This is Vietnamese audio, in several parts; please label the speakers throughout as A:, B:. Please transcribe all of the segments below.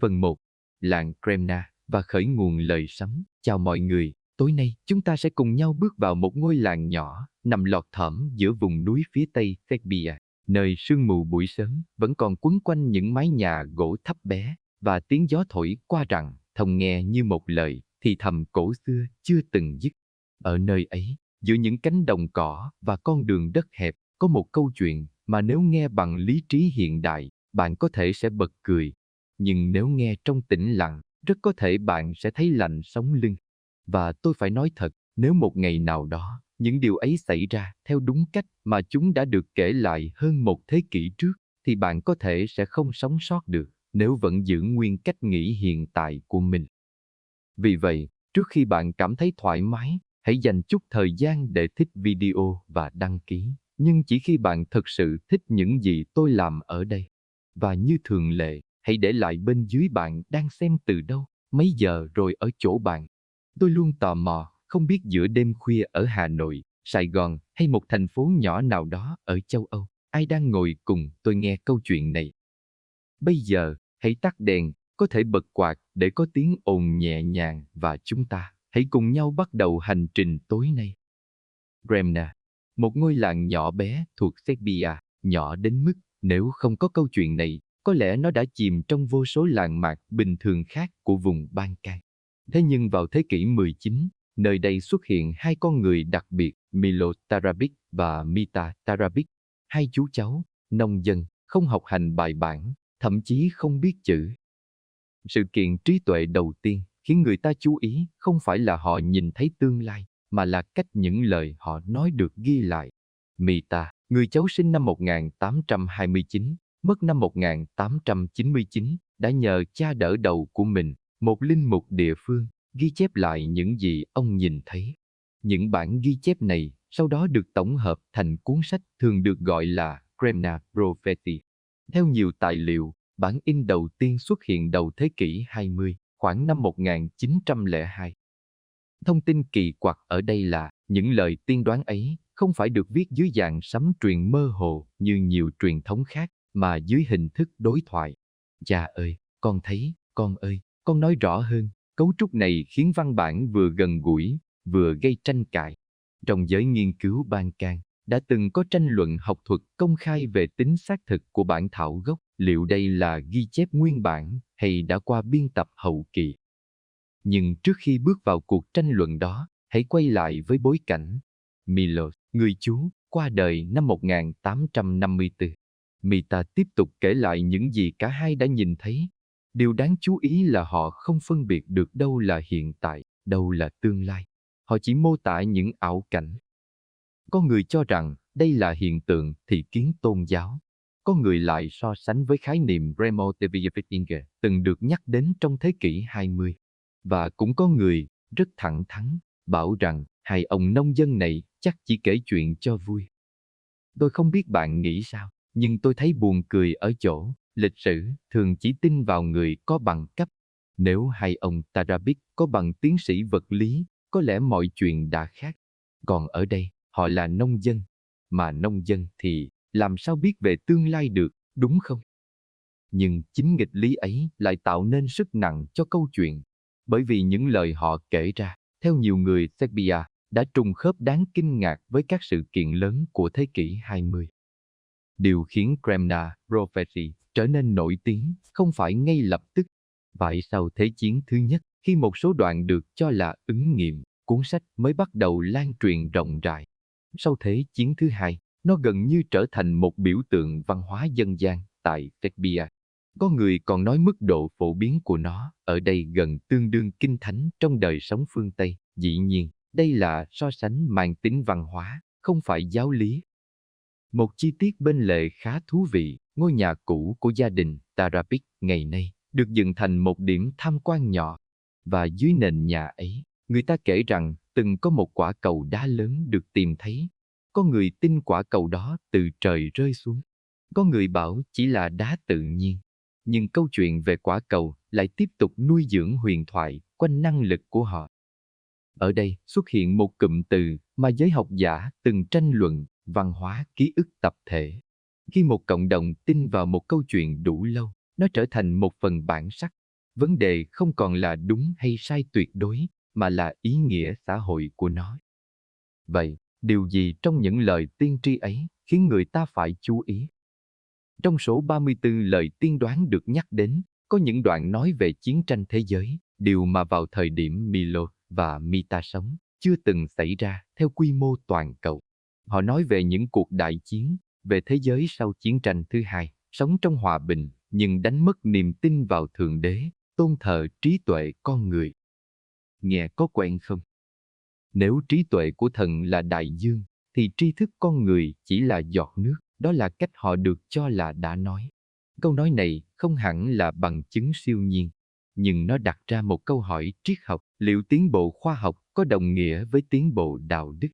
A: Phần 1. Làng Kremna và khởi nguồn lời sấm. Chào mọi người, tối nay chúng ta sẽ cùng nhau bước vào một ngôi làng nhỏ nằm lọt thỏm giữa vùng núi phía tây Serbia, nơi sương mù buổi sớm vẫn còn quấn quanh những mái nhà gỗ thấp bé và tiếng gió thổi qua rặng thông nghe như một lời thì thầm cổ xưa chưa từng dứt. Ở nơi ấy, giữa những cánh đồng cỏ và con đường đất hẹp, có một câu chuyện mà nếu nghe bằng lý trí hiện đại, bạn có thể sẽ bật cười. Nhưng nếu nghe trong tĩnh lặng, rất có thể bạn sẽ thấy lạnh sống lưng. Và tôi phải nói thật, nếu một ngày nào đó, những điều ấy xảy ra theo đúng cách mà chúng đã được kể lại hơn một thế kỷ trước, thì bạn có thể sẽ không sống sót được nếu vẫn giữ nguyên cách nghĩ hiện tại của mình. Vì vậy, trước khi bạn cảm thấy thoải mái, hãy dành chút thời gian để thích video và đăng ký. Nhưng chỉ khi bạn thực sự thích những gì tôi làm ở đây. Và như thường lệ, hãy để lại bên dưới bạn đang xem từ đâu, mấy giờ rồi ở chỗ bạn. Tôi luôn tò mò, không biết giữa đêm khuya ở Hà Nội, Sài Gòn hay một thành phố nhỏ nào đó ở châu Âu, ai đang ngồi cùng tôi nghe câu chuyện này. Bây giờ, hãy tắt đèn, có thể bật quạt để có tiếng ồn nhẹ nhàng và chúng ta hãy cùng nhau bắt đầu hành trình tối nay. Gremna, một ngôi làng nhỏ bé thuộc Serbia, nhỏ đến mức nếu không có câu chuyện này, có lẽ nó đã chìm trong vô số làng mạc bình thường khác của vùng Balkan. Thế nhưng vào thế kỷ 19, nơi đây xuất hiện hai con người đặc biệt, Milo Tarabic và Mita Tarabic, hai chú cháu, nông dân, không học hành bài bản, thậm chí không biết chữ. Sự kiện trí tuệ đầu tiên khiến người ta chú ý không phải là họ nhìn thấy tương lai, mà là cách những lời họ nói được ghi lại. Mita, người cháu sinh năm 1829, mất năm 1899, đã nhờ cha đỡ đầu của mình, một linh mục địa phương, ghi chép lại những gì ông nhìn thấy. Những bản ghi chép này sau đó được tổng hợp thành cuốn sách thường được gọi là Kremna Prophecy. Theo nhiều tài liệu, bản in đầu tiên xuất hiện đầu thế kỷ 20, khoảng năm 1902. Thông tin kỳ quặc ở đây là những lời tiên đoán ấy không phải được viết dưới dạng sấm truyền mơ hồ như nhiều truyền thống khác, mà dưới hình thức đối thoại. Cha ơi, con thấy, con ơi, con nói rõ hơn. Cấu trúc này khiến văn bản vừa gần gũi, vừa gây tranh cãi. Trong giới nghiên cứu Balkan, đã từng có tranh luận học thuật công khai về tính xác thực của bản thảo gốc, liệu đây là ghi chép nguyên bản hay đã qua biên tập hậu kỳ. Nhưng trước khi bước vào cuộc tranh luận đó, hãy quay lại với bối cảnh. Milos, người chú, qua đời năm 1854. Mita tiếp tục kể lại những gì cả hai đã nhìn thấy. Điều đáng chú ý là họ không phân biệt được đâu là hiện tại, đâu là tương lai. Họ chỉ mô tả những ảo cảnh. Có người cho rằng đây là hiện tượng thị kiến tôn giáo. Có người lại so sánh với khái niệm Remote từng được nhắc đến trong thế kỷ 20. Và cũng có người, rất thẳng thắn, bảo rằng hai ông nông dân này chắc chỉ kể chuyện cho vui. Tôi không biết bạn nghĩ sao, nhưng tôi thấy buồn cười ở chỗ, lịch sử thường chỉ tin vào người có bằng cấp. Nếu hai ông Tarabic có bằng tiến sĩ vật lý, có lẽ mọi chuyện đã khác. Còn ở đây, họ là nông dân, mà nông dân thì làm sao biết về tương lai được, đúng không? Nhưng chính nghịch lý ấy lại tạo nên sức nặng cho câu chuyện, bởi vì những lời họ kể ra, theo nhiều người Serbia, đã trùng khớp đáng kinh ngạc với các sự kiện lớn của thế kỷ 20. Điều khiến Kremna Prophecy trở nên nổi tiếng không phải ngay lập tức, phải sau Thế chiến thứ nhất, khi một số đoạn được cho là ứng nghiệm, cuốn sách mới bắt đầu lan truyền rộng rãi. Sau Thế chiến thứ hai, nó gần như trở thành một biểu tượng văn hóa dân gian tại Serbia. Có người còn nói mức độ phổ biến của nó ở đây gần tương đương kinh thánh trong đời sống phương Tây. Dĩ nhiên, đây là so sánh mang tính văn hóa, không phải giáo lý. Một chi tiết bên lề khá thú vị, ngôi nhà cũ của gia đình Tarabic ngày nay được dựng thành một điểm tham quan nhỏ. Và dưới nền nhà ấy, người ta kể rằng từng có một quả cầu đá lớn được tìm thấy. Có người tin quả cầu đó từ trời rơi xuống. Có người bảo chỉ là đá tự nhiên. Nhưng câu chuyện về quả cầu lại tiếp tục nuôi dưỡng huyền thoại quanh năng lực của họ. Ở đây xuất hiện một cụm từ mà giới học giả từng tranh luận: văn hóa ký ức tập thể. Khi một cộng đồng tin vào một câu chuyện đủ lâu, nó trở thành một phần bản sắc. Vấn đề không còn là đúng hay sai tuyệt đối, mà là ý nghĩa xã hội của nó. Vậy, điều gì trong những lời tiên tri ấy khiến người ta phải chú ý? Trong số 34 lời tiên đoán được nhắc đến, có những đoạn nói về chiến tranh thế giới, điều mà vào thời điểm Milo và Mita sống, chưa từng xảy ra theo quy mô toàn cầu. Họ nói về những cuộc đại chiến, về thế giới sau chiến tranh thứ hai, sống trong hòa bình, nhưng đánh mất niềm tin vào Thượng Đế, tôn thờ trí tuệ con người. Nghe có quen không? Nếu trí tuệ của thần là đại dương, thì tri thức con người chỉ là giọt nước, đó là cách họ được cho là đã nói. Câu nói này không hẳn là bằng chứng siêu nhiên, nhưng nó đặt ra một câu hỏi triết học, liệu tiến bộ khoa học có đồng nghĩa với tiến bộ đạo đức?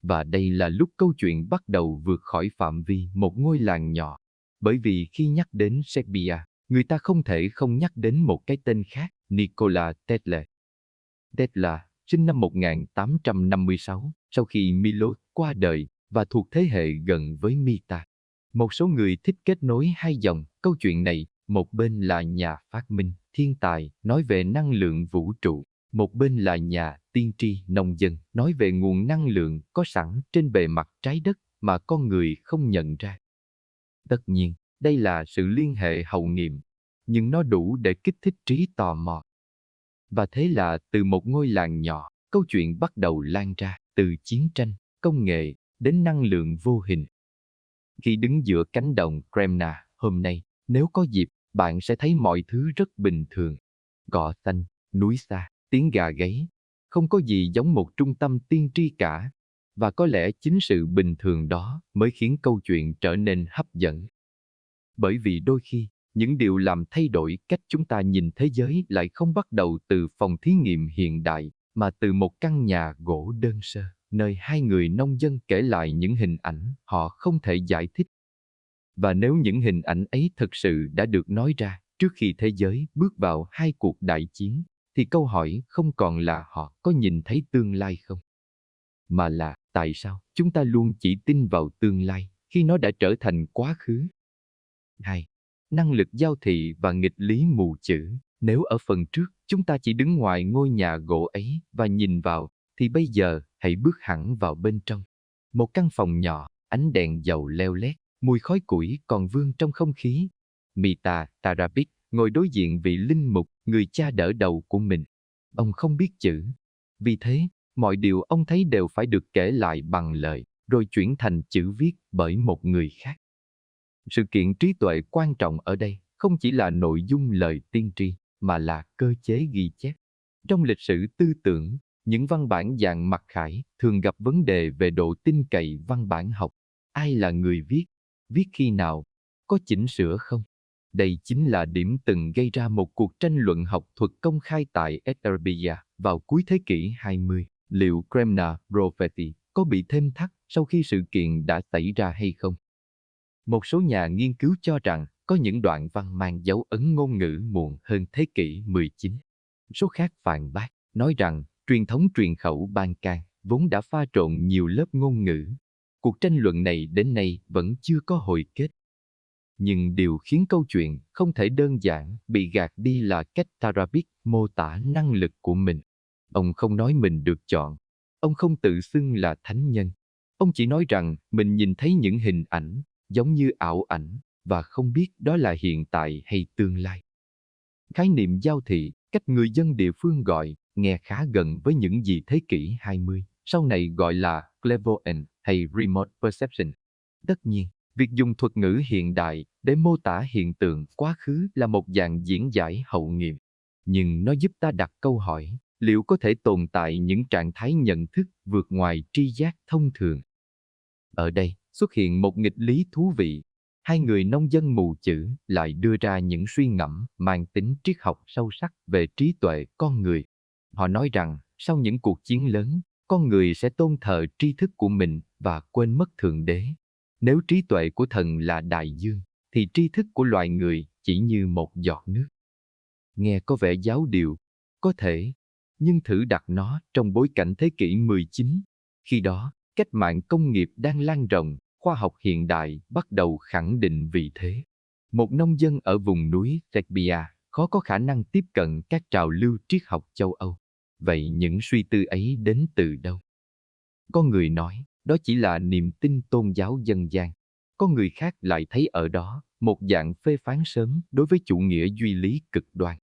A: Và đây là lúc câu chuyện bắt đầu vượt khỏi phạm vi một ngôi làng nhỏ, bởi vì khi nhắc đến Serbia, người ta không thể không nhắc đến một cái tên khác, Nikola Tesla. Tesla sinh năm 1856, sau khi Milo qua đời và thuộc thế hệ gần với Mita. Một số người thích kết nối hai dòng câu chuyện này, một bên là nhà phát minh, thiên tài, nói về năng lượng vũ trụ, một bên là nhà tiên tri, nông dân, nói về nguồn năng lượng có sẵn trên bề mặt trái đất mà con người không nhận ra. Tất nhiên, đây là sự liên hệ hậu nghiệm, nhưng nó đủ để kích thích trí tò mò. Và thế là từ một ngôi làng nhỏ, câu chuyện bắt đầu lan ra, từ chiến tranh, công nghệ, đến năng lượng vô hình. Khi đứng giữa cánh đồng Kremna hôm nay, nếu có dịp, bạn sẽ thấy mọi thứ rất bình thường. Cỏ xanh, núi xa, tiếng gà gáy. Không có gì giống một trung tâm tiên tri cả. Và có lẽ chính sự bình thường đó mới khiến câu chuyện trở nên hấp dẫn. Bởi vì đôi khi, những điều làm thay đổi cách chúng ta nhìn thế giới lại không bắt đầu từ phòng thí nghiệm hiện đại, mà từ một căn nhà gỗ đơn sơ, nơi hai người nông dân kể lại những hình ảnh họ không thể giải thích. Và nếu những hình ảnh ấy thực sự đã được nói ra trước khi thế giới bước vào hai cuộc đại chiến, thì câu hỏi không còn là họ có nhìn thấy tương lai không, mà là tại sao chúng ta luôn chỉ tin vào tương lai khi nó đã trở thành quá khứ. 2. Năng lực giao thị và nghịch lý mù chữ. Nếu ở phần trước chúng ta chỉ đứng ngoài ngôi nhà gỗ ấy và nhìn vào, thì bây giờ hãy bước hẳn vào bên trong. Một căn phòng nhỏ, ánh đèn dầu leo lét, mùi khói củi còn vương trong không khí. Mita Tarabik ngồi đối diện vị linh mục, người cha đỡ đầu của mình. Ông không biết chữ. Vì thế, mọi điều ông thấy đều phải được kể lại bằng lời, rồi chuyển thành chữ viết bởi một người khác. Sự kiện trí tuệ quan trọng ở đây không chỉ là nội dung lời tiên tri, mà là cơ chế ghi chép. Trong lịch sử tư tưởng, những văn bản dạng mặc khải thường gặp vấn đề về độ tin cậy văn bản học. Ai là người viết? Viết khi nào? Có chỉnh sửa không? Đây chính là điểm từng gây ra một cuộc tranh luận học thuật công khai tại Serbia vào cuối thế kỷ 20. Liệu Kremna Prophecy có bị thêm thắt sau khi sự kiện đã xảy ra hay không? Một số nhà nghiên cứu cho rằng có những đoạn văn mang dấu ấn ngôn ngữ muộn hơn thế kỷ 19. Số khác phản bác, nói rằng truyền thống truyền khẩu Ban Can vốn đã pha trộn nhiều lớp ngôn ngữ. Cuộc tranh luận này đến nay vẫn chưa có hồi kết. Nhưng điều khiến câu chuyện không thể đơn giản bị gạt đi là cách Tarabik mô tả năng lực của mình. Ông không nói mình được chọn. Ông không tự xưng là thánh nhân. Ông chỉ nói rằng mình nhìn thấy những hình ảnh, giống như ảo ảnh, và không biết đó là hiện tại hay tương lai. Khái niệm giao thị, cách người dân địa phương gọi, nghe khá gần với những gì thế kỷ 20, sau này gọi là clairvoyance hay remote perception. Tất nhiên, việc dùng thuật ngữ hiện đại để mô tả hiện tượng quá khứ là một dạng diễn giải hậu nghiệm. Nhưng nó giúp ta đặt câu hỏi, liệu có thể tồn tại những trạng thái nhận thức vượt ngoài tri giác thông thường? Ở đây xuất hiện một nghịch lý thú vị. Hai người nông dân mù chữ lại đưa ra những suy ngẫm mang tính triết học sâu sắc về trí tuệ con người. Họ nói rằng, sau những cuộc chiến lớn, con người sẽ tôn thờ tri thức của mình và quên mất Thượng Đế. Nếu trí tuệ của thần là đại dương, thì tri thức của loài người chỉ như một giọt nước. Nghe có vẻ giáo điều, có thể, nhưng thử đặt nó trong bối cảnh thế kỷ 19. Khi đó, cách mạng công nghiệp đang lan rộng, khoa học hiện đại bắt đầu khẳng định vị thế. Một nông dân ở vùng núi Serbia khó có khả năng tiếp cận các trào lưu triết học châu Âu. Vậy những suy tư ấy đến từ đâu? Có người nói, đó chỉ là niềm tin tôn giáo dân gian. Có người khác lại thấy ở đó một dạng phê phán sớm đối với chủ nghĩa duy lý cực đoan.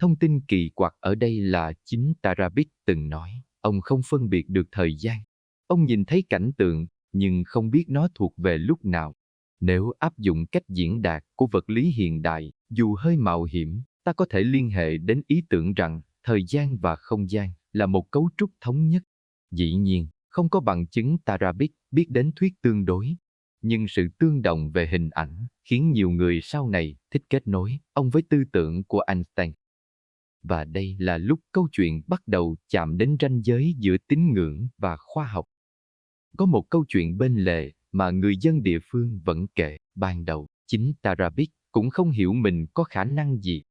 A: Thông tin kỳ quặc ở đây là chính Tarabit từng nói, ông không phân biệt được thời gian. Ông nhìn thấy cảnh tượng, nhưng không biết nó thuộc về lúc nào. Nếu áp dụng cách diễn đạt của vật lý hiện đại, dù hơi mạo hiểm, ta có thể liên hệ đến ý tưởng rằng thời gian và không gian là một cấu trúc thống nhất. Dĩ nhiên, không có bằng chứng Tarabit biết đến thuyết tương đối, nhưng sự tương đồng về hình ảnh khiến nhiều người sau này thích kết nối ông với tư tưởng của Einstein. Và đây là lúc câu chuyện bắt đầu chạm đến ranh giới giữa tín ngưỡng và khoa học. Có một câu chuyện bên lề mà người dân địa phương vẫn kể. Ban đầu, chính Tarabit cũng không hiểu mình có khả năng gì.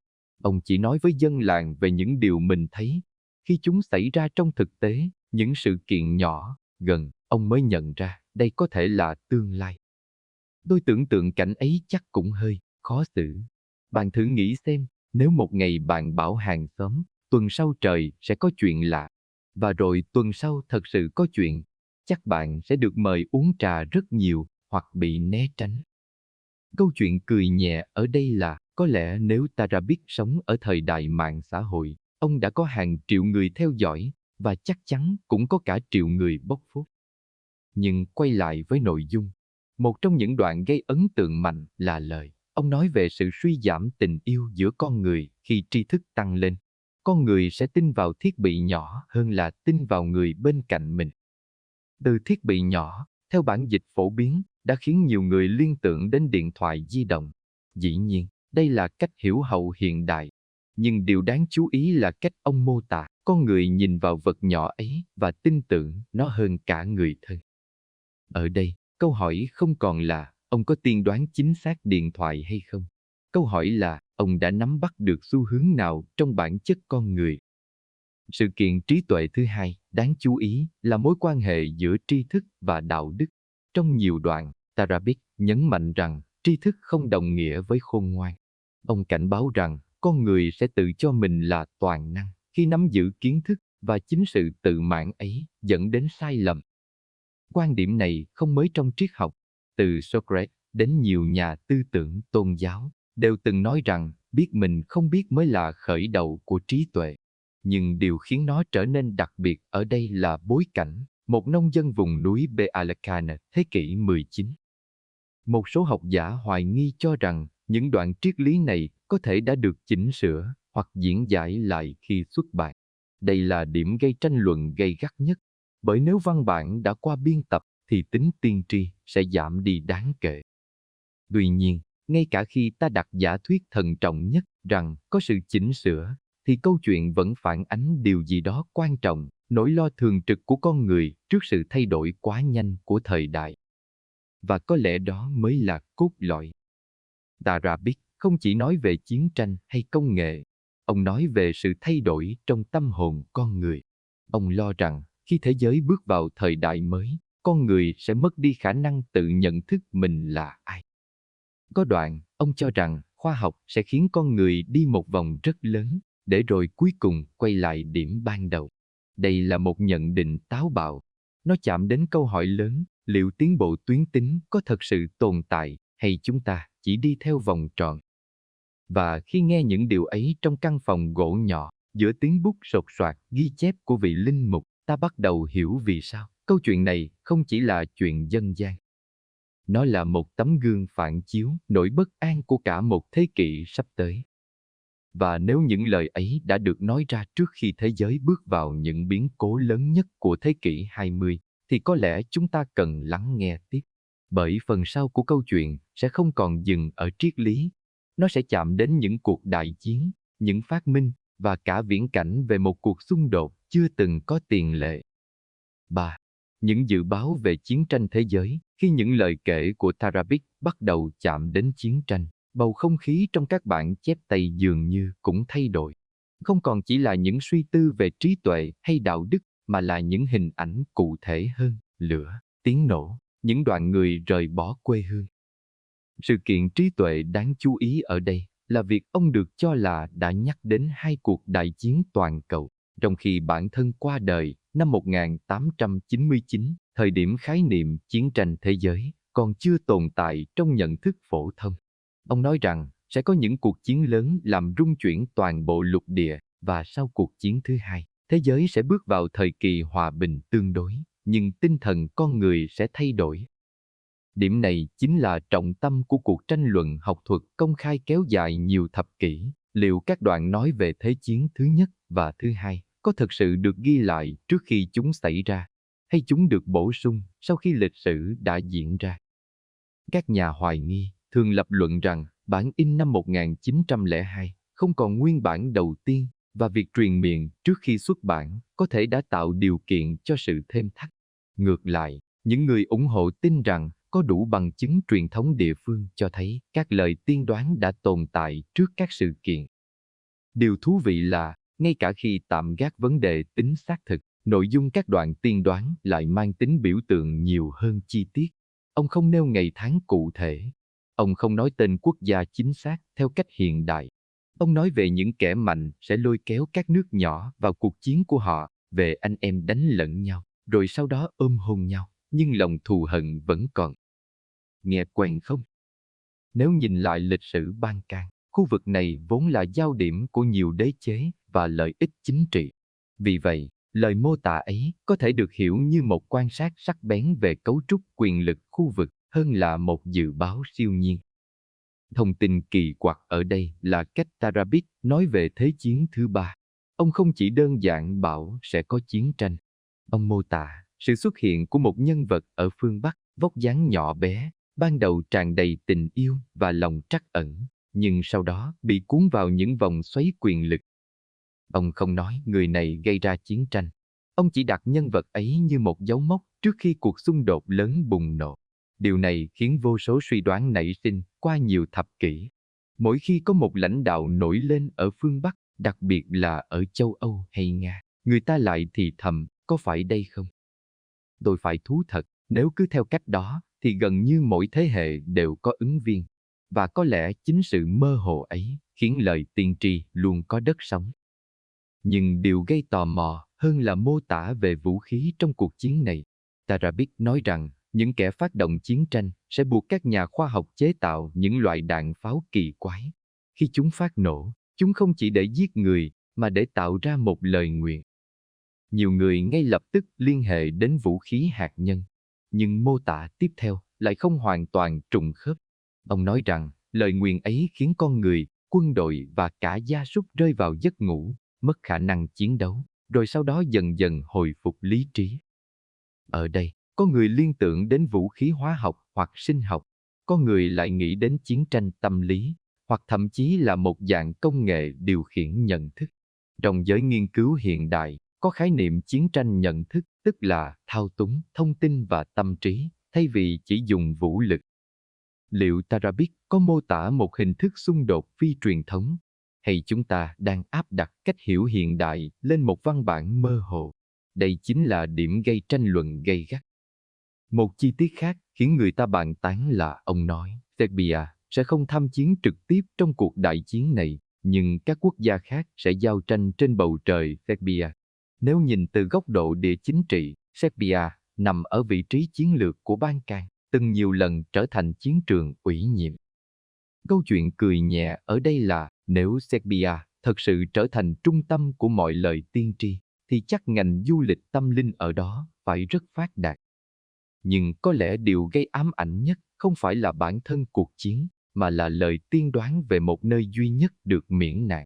A: Ông chỉ nói với dân làng về những điều mình thấy. Khi chúng xảy ra trong thực tế, những sự kiện nhỏ, gần, ông mới nhận ra đây có thể là tương lai. Tôi tưởng tượng cảnh ấy chắc cũng hơi khó xử. Bạn thử nghĩ xem, nếu một ngày bạn bảo hàng xóm, tuần sau trời sẽ có chuyện lạ, và rồi tuần sau thật sự có chuyện, chắc bạn sẽ được mời uống trà rất nhiều hoặc bị né tránh. Câu chuyện cười nhẹ ở đây là, có lẽ nếu Tarabit sống ở thời đại mạng xã hội, ông đã có hàng triệu người theo dõi, và chắc chắn cũng có cả triệu người bóc phốt. Nhưng quay lại với nội dung, một trong những đoạn gây ấn tượng mạnh là lời ông nói về sự suy giảm tình yêu giữa con người khi tri thức tăng lên. Con người sẽ tin vào thiết bị nhỏ hơn là tin vào người bên cạnh mình. Từ thiết bị nhỏ, theo bản dịch phổ biến, đã khiến nhiều người liên tưởng đến điện thoại di động. Dĩ nhiên, đây là cách hiểu hậu hiện đại. Nhưng điều đáng chú ý là cách ông mô tả, con người nhìn vào vật nhỏ ấy và tin tưởng nó hơn cả người thân. Ở đây, câu hỏi không còn là ông có tiên đoán chính xác điện thoại hay không. Câu hỏi là ông đã nắm bắt được xu hướng nào trong bản chất con người. Sự kiện trí tuệ thứ hai đáng chú ý là mối quan hệ giữa tri thức và đạo đức. Trong nhiều đoạn, Tarabit nhấn mạnh rằng tri thức không đồng nghĩa với khôn ngoan. Ông cảnh báo rằng con người sẽ tự cho mình là toàn năng khi nắm giữ kiến thức, và chính sự tự mãn ấy dẫn đến sai lầm. Quan điểm này không mới trong triết học. Từ Socrates đến nhiều nhà tư tưởng tôn giáo đều từng nói rằng biết mình không biết mới là khởi đầu của trí tuệ. Nhưng điều khiến nó trở nên đặc biệt ở đây là bối cảnh, một nông dân vùng núi Bealakana thế kỷ 19. Một số học giả hoài nghi cho rằng những đoạn triết lý này có thể đã được chỉnh sửa hoặc diễn giải lại khi xuất bản. Đây là điểm gây tranh luận gay gắt nhất, bởi nếu văn bản đã qua biên tập thì tính tiên tri sẽ giảm đi đáng kể. Tuy nhiên, ngay cả khi ta đặt giả thuyết thận trọng nhất rằng có sự chỉnh sửa, thì câu chuyện vẫn phản ánh điều gì đó quan trọng, nỗi lo thường trực của con người trước sự thay đổi quá nhanh của thời đại. Và có lẽ đó mới là cốt lõi. Tarabit không chỉ nói về chiến tranh hay công nghệ, ông nói về sự thay đổi trong tâm hồn con người. Ông lo rằng khi thế giới bước vào thời đại mới, con người sẽ mất đi khả năng tự nhận thức mình là ai. Có đoạn, ông cho rằng khoa học sẽ khiến con người đi một vòng rất lớn, để rồi cuối cùng quay lại điểm ban đầu. Đây là một nhận định táo bạo. Nó chạm đến câu hỏi lớn, liệu tiến bộ tuyến tính có thật sự tồn tại, hay chúng ta chỉ đi theo vòng tròn? Và khi nghe những điều ấy trong căn phòng gỗ nhỏ, giữa tiếng bút sột soạt ghi chép của vị linh mục, ta bắt đầu hiểu vì sao câu chuyện này không chỉ là chuyện dân gian. Nó là một tấm gương phản chiếu nỗi bất an của cả một thế kỷ sắp tới. Và nếu những lời ấy đã được nói ra trước khi thế giới bước vào những biến cố lớn nhất của thế kỷ 20, thì có lẽ chúng ta cần lắng nghe tiếp. Bởi phần sau của câu chuyện sẽ không còn dừng ở triết lý. Nó sẽ chạm đến những cuộc đại chiến, những phát minh, và cả viễn cảnh về một cuộc xung đột chưa từng có tiền lệ. 3. Những dự báo về chiến tranh thế giới. Khi những lời kể của Tarabit bắt đầu chạm đến chiến tranh, bầu không khí trong các bản chép tay dường như cũng thay đổi. Không còn chỉ là những suy tư về trí tuệ hay đạo đức, mà là những hình ảnh cụ thể hơn, lửa, tiếng nổ, những đoàn người rời bỏ quê hương. Sự kiện trí tuệ đáng chú ý ở đây là việc ông được cho là đã nhắc đến hai cuộc đại chiến toàn cầu, trong khi bản thân qua đời năm 1899, thời điểm khái niệm chiến tranh thế giới còn chưa tồn tại trong nhận thức phổ thông. Ông nói rằng sẽ có những cuộc chiến lớn làm rung chuyển toàn bộ lục địa, và sau cuộc chiến thứ hai, thế giới sẽ bước vào thời kỳ hòa bình tương đối, nhưng tinh thần con người sẽ thay đổi. Điểm này chính là trọng tâm của cuộc tranh luận học thuật công khai kéo dài nhiều thập kỷ. Liệu các đoạn nói về Thế chiến thứ nhất và thứ hai có thực sự được ghi lại trước khi chúng xảy ra, hay chúng được bổ sung sau khi lịch sử đã diễn ra? Các nhà hoài nghi thường lập luận rằng bản in năm 1902 không còn nguyên bản đầu tiên, và việc truyền miệng trước khi xuất bản có thể đã tạo điều kiện cho sự thêm thắt. Ngược lại, những người ủng hộ tin rằng có đủ bằng chứng truyền thống địa phương cho thấy các lời tiên đoán đã tồn tại trước các sự kiện. Điều thú vị là, ngay cả khi tạm gác vấn đề tính xác thực, nội dung các đoạn tiên đoán lại mang tính biểu tượng nhiều hơn chi tiết. Ông không nêu ngày tháng cụ thể. Ông không nói tên quốc gia chính xác theo cách hiện đại. Ông nói về những kẻ mạnh sẽ lôi kéo các nước nhỏ vào cuộc chiến của họ, về anh em đánh lẫn nhau, rồi sau đó ôm hôn nhau, nhưng lòng thù hận vẫn còn. Nghe quen không? Nếu nhìn lại lịch sử Ban Cang, khu vực này vốn là giao điểm của nhiều đế chế và lợi ích chính trị. Vì vậy, lời mô tả ấy có thể được hiểu như một quan sát sắc bén về cấu trúc quyền lực khu vực hơn là một dự báo siêu nhiên. Thông tin kỳ quặc ở đây là cách Tarabit nói về Thế chiến thứ ba. Ông không chỉ đơn giản bảo sẽ có chiến tranh. Ông mô tả sự xuất hiện của một nhân vật ở phương Bắc, vóc dáng nhỏ bé, ban đầu tràn đầy tình yêu và lòng trắc ẩn, nhưng sau đó bị cuốn vào những vòng xoáy quyền lực. Ông không nói người này gây ra chiến tranh. Ông chỉ đặt nhân vật ấy như một dấu mốc trước khi cuộc xung đột lớn bùng nổ. Điều này khiến vô số suy đoán nảy sinh qua nhiều thập kỷ. Mỗi khi có một lãnh đạo nổi lên ở phương Bắc, đặc biệt là ở châu Âu hay Nga, người ta lại thì thầm, có phải đây không? Tôi phải thú thật, nếu cứ theo cách đó, thì gần như mỗi thế hệ đều có ứng viên. Và có lẽ chính sự mơ hồ ấy khiến lời tiên tri luôn có đất sống. Nhưng điều gây tò mò hơn là mô tả về vũ khí trong cuộc chiến này. Tarabit nói rằng những kẻ phát động chiến tranh sẽ buộc các nhà khoa học chế tạo những loại đạn pháo kỳ quái. Khi chúng phát nổ, chúng không chỉ để giết người, mà để tạo ra một lời nguyền. Nhiều người ngay lập tức liên hệ đến vũ khí hạt nhân, nhưng mô tả tiếp theo lại không hoàn toàn trùng khớp. Ông nói rằng lời nguyền ấy khiến con người, quân đội và cả gia súc rơi vào giấc ngủ, mất khả năng chiến đấu, rồi sau đó dần dần hồi phục lý trí. Ở đây, có người liên tưởng đến vũ khí hóa học hoặc sinh học, có người lại nghĩ đến chiến tranh tâm lý, hoặc thậm chí là một dạng công nghệ điều khiển nhận thức. Trong giới nghiên cứu hiện đại, có khái niệm chiến tranh nhận thức, tức là thao túng thông tin và tâm trí, thay vì chỉ dùng vũ lực. Liệu Tarabit có mô tả một hình thức xung đột phi truyền thống, hay chúng ta đang áp đặt cách hiểu hiện đại lên một văn bản mơ hồ? Đây chính là điểm gây tranh luận gay gắt. Một chi tiết khác khiến người ta bàn tán là ông nói Serbia sẽ không tham chiến trực tiếp trong cuộc đại chiến này, nhưng các quốc gia khác sẽ giao tranh trên bầu trời Serbia. Nếu nhìn từ góc độ địa chính trị, Serbia nằm ở vị trí chiến lược của Ban Cang, từng nhiều lần trở thành chiến trường ủy nhiệm. Câu chuyện cười nhẹ ở đây là nếu Serbia thật sự trở thành trung tâm của mọi lời tiên tri, thì chắc ngành du lịch tâm linh ở đó phải rất phát đạt. Nhưng có lẽ điều gây ám ảnh nhất không phải là bản thân cuộc chiến, mà là lời tiên đoán về một nơi duy nhất được miễn nạn.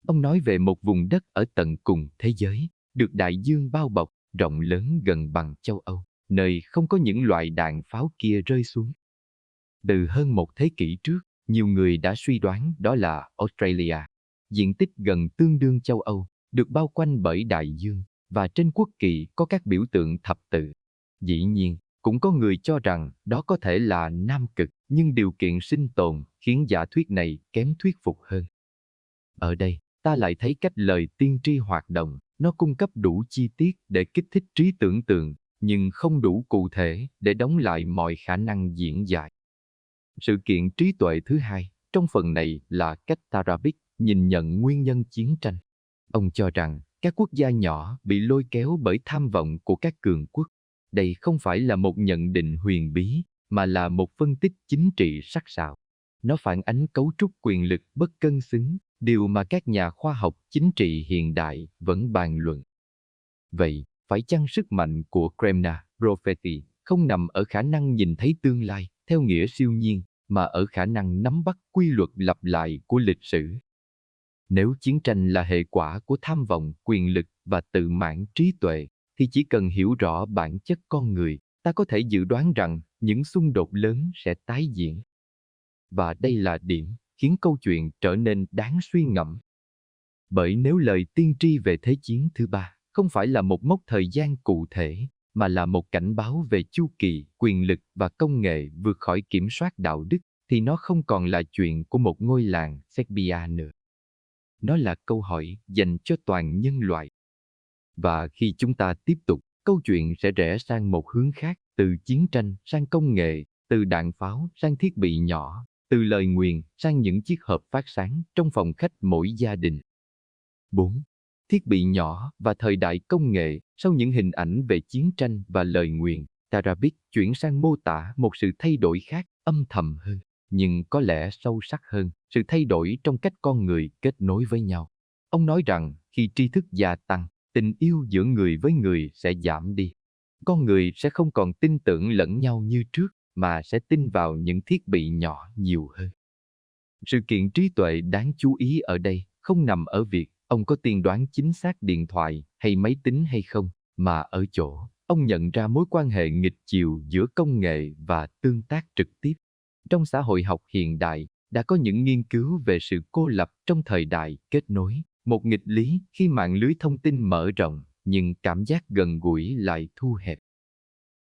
A: Ông nói về một vùng đất ở tận cùng thế giới, được đại dương bao bọc, rộng lớn gần bằng châu Âu, nơi không có những loại đạn pháo kia rơi xuống. Từ hơn một thế kỷ trước, nhiều người đã suy đoán đó là Australia. Diện tích gần tương đương châu Âu, được bao quanh bởi đại dương, và trên quốc kỳ có các biểu tượng thập tự. Dĩ nhiên, cũng có người cho rằng đó có thể là Nam Cực, nhưng điều kiện sinh tồn khiến giả thuyết này kém thuyết phục hơn. Ở đây, ta lại thấy cách lời tiên tri hoạt động, nó cung cấp đủ chi tiết để kích thích trí tưởng tượng, nhưng không đủ cụ thể để đóng lại mọi khả năng diễn giải. Sự kiện trí tuệ thứ hai Trong phần này là cách Tarabik nhìn nhận nguyên nhân chiến tranh. Ông cho rằng các quốc gia nhỏ bị lôi kéo bởi tham vọng của các cường quốc. Đây không phải là một nhận định huyền bí, mà là một phân tích chính trị sắc sảo. Nó phản ánh cấu trúc quyền lực bất cân xứng, điều mà các nhà khoa học chính trị hiện đại vẫn bàn luận. Vậy, phải chăng sức mạnh của Kremna Prophecy không nằm ở khả năng nhìn thấy tương lai theo nghĩa siêu nhiên, mà ở khả năng nắm bắt quy luật lặp lại của lịch sử? Nếu chiến tranh là hệ quả của tham vọng, quyền lực và tự mãn trí tuệ, thì chỉ cần hiểu rõ bản chất con người, ta có thể dự đoán rằng những xung đột lớn sẽ tái diễn. Và đây là điểm khiến câu chuyện trở nên đáng suy ngẫm. Bởi nếu lời tiên tri về Thế chiến thứ ba không phải là một mốc thời gian cụ thể, mà là một cảnh báo về chu kỳ, quyền lực và công nghệ vượt khỏi kiểm soát đạo đức, thì nó không còn là chuyện của một ngôi làng Serbia nữa. Nó là câu hỏi dành cho toàn nhân loại. Và khi chúng ta tiếp tục, câu chuyện sẽ rẽ sang một hướng khác, từ chiến tranh sang công nghệ, từ đạn pháo sang thiết bị nhỏ, từ lời nguyền sang những chiếc hộp phát sáng trong phòng khách mỗi gia đình. 4. Thiết bị nhỏ và thời đại công nghệ. Sau những hình ảnh về chiến tranh và lời nguyền, Tarabik chuyển sang mô tả một sự thay đổi khác, âm thầm hơn, nhưng có lẽ sâu sắc hơn, sự thay đổi trong cách con người kết nối với nhau. Ông nói rằng khi tri thức gia tăng, tình yêu giữa người với người sẽ giảm đi. Con người sẽ không còn tin tưởng lẫn nhau như trước, mà sẽ tin vào những thiết bị nhỏ nhiều hơn. Sự kiện trí tuệ đáng chú ý ở đây không nằm ở việc ông có tiên đoán chính xác điện thoại hay máy tính hay không, mà ở chỗ ông nhận ra mối quan hệ nghịch chiều giữa công nghệ và tương tác trực tiếp. Trong xã hội học hiện đại, đã có những nghiên cứu về sự cô lập trong thời đại kết nối, một nghịch lý khi mạng lưới thông tin mở rộng, nhưng cảm giác gần gũi lại thu hẹp.